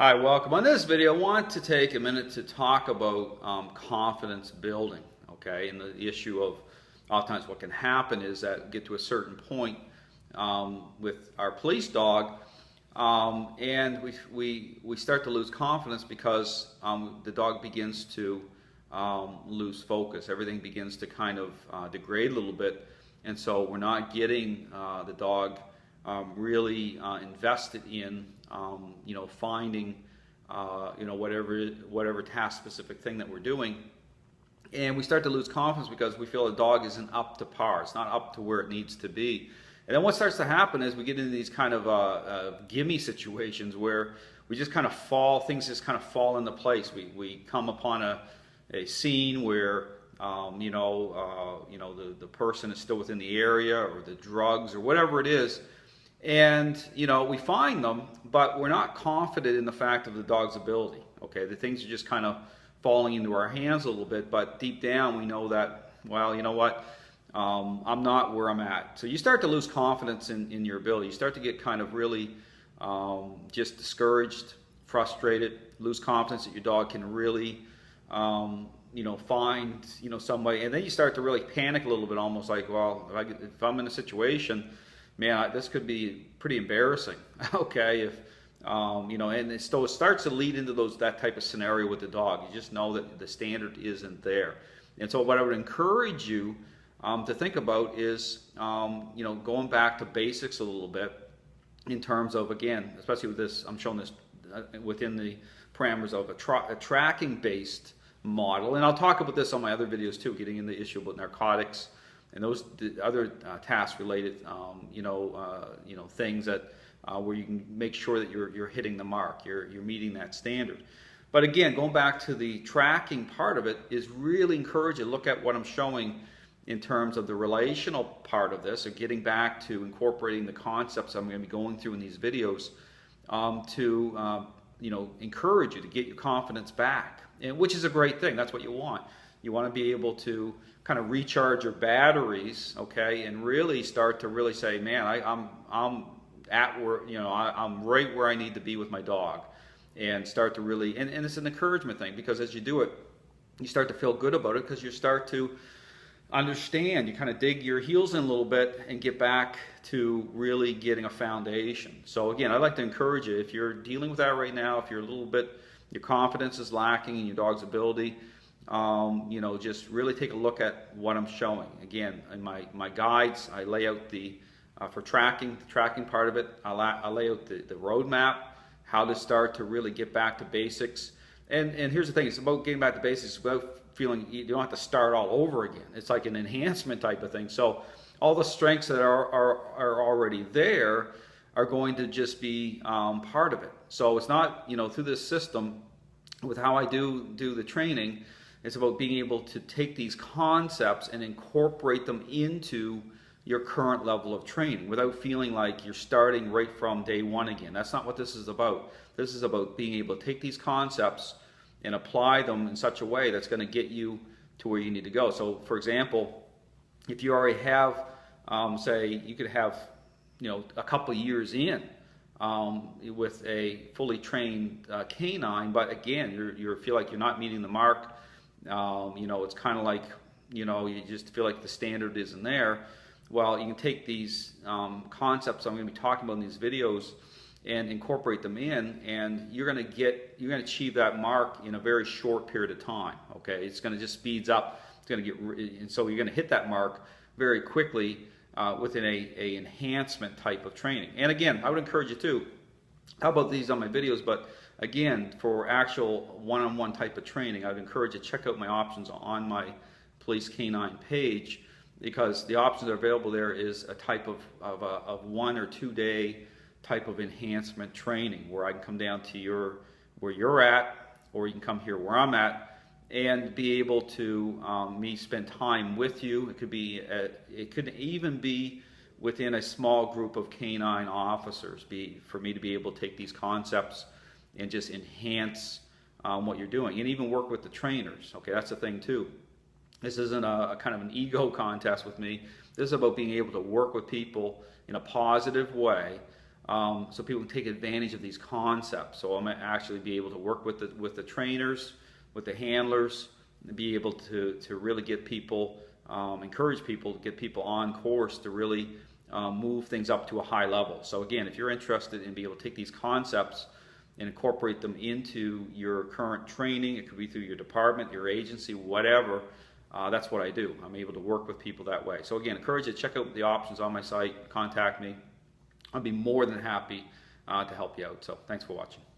Hi, welcome. On this video, I want to take a minute to talk about confidence building, okay? And the issue of oftentimes what can happen is that get to a certain point with our police dog, and we start to lose confidence because the dog begins to lose focus. Everything begins to kind of degrade a little bit, and so we're not getting the dog really invested in finding whatever task specific thing that we're doing, and we start to lose confidence because we feel the dog isn't up to par. It's not up to where it needs to be. And then what starts to happen is we get into these kind of gimme situations where we just kind of fall, things just kind of fall into place. We come upon a scene where the person is still within the area, or the drugs, or whatever it is, and we find them, but we're not confident in the fact of the dog's ability. Okay, the things are just kind of falling into our hands a little bit, but deep down we know that, well, you know what, I'm not where I'm at. So you start to lose confidence in your ability. You start to get kind of really just discouraged, frustrated, lose confidence that your dog can really find some way, and then you start to really panic a little bit, almost like, well, if I'm in a situation, man, this could be pretty embarrassing. Okay, if and so it starts to lead into that type of scenario with the dog. You just know that the standard isn't there. And so what I would encourage you to think about is going back to basics a little bit, in terms of, again, especially with this, I'm showing this within the parameters of a tracking based model, and I'll talk about this on my other videos too, getting into the issue about narcotics and those other task related things that where you can make sure that you're hitting the mark, you're meeting that standard. But again, going back to the tracking part of it, is really encourage you to look at what I'm showing in terms of the relational part of this, or getting back to incorporating the concepts I'm going to be going through in these videos, to encourage you to get your confidence back, and which is a great thing. That's what you want. You want to be able to kind of recharge your batteries, okay, and really start to really say, man, I'm at where, I'm right where I need to be with my dog, and start to really, and it's an encouragement thing, because as you do it, you start to feel good about it, because you start to understand, you kind of dig your heels in a little bit and get back to really getting a foundation. So again, I'd like to encourage you, if you're dealing with that right now, if you're a little bit, your confidence is lacking in your dog's ability, just really take a look at what I'm showing. Again, in my guides, I lay out for tracking, the tracking part of it, I lay out the roadmap, how to start to really get back to basics. And here's the thing, it's about getting back to basics without feeling you don't have to start all over again. It's like an enhancement type of thing. So all the strengths that are already there are going to just be part of it. So it's not, through this system, with how I do the training, it's about being able to take these concepts and incorporate them into your current level of training without feeling like you're starting right from day one again. That's not what this is about. This is about being able to take these concepts and apply them in such a way that's going to get you to where you need to go. So for example, if you already have, say, you could have, a couple years in with a fully trained canine, but again, you feel like you're not meeting the mark. It's kind of like, you just feel like the standard isn't there. Well, you can take these concepts I'm going to be talking about in these videos and incorporate them in, and you're going to achieve that mark in a very short period of time. Okay, it's going to just speeds up. It's going to get, and so you're going to hit that mark very quickly within a enhancement type of training. And again, I would encourage you too. How about these on my videos? But again, for actual one-on-one type of training, I'd encourage you to check out my options on my Police Canine page, because the options that are available there is a type of 1 or 2 day type of enhancement training, where I can come down to where you're at, or you can come here where I'm at, and be able to me spend time with you. It could even be within a small group of canine officers, for me to be able to take these concepts and just enhance what you're doing, and even work with the trainers. Okay, that's the thing too. This isn't a kind of an ego contest with me. This is about being able to work with people in a positive way, so people can take advantage of these concepts. So I'm going to actually be able to work with the trainers, with the handlers, and be able to really get people, encourage people to get people on course to really move things up to a high level. So again, if you're interested in being able to take these concepts and incorporate them into your current training, it could be through your department, your agency, whatever, that's what I do. I'm able to work with people that way. So again, encourage you to check out the options on my site, contact me. I'd be more than happy to help you out. So thanks for watching.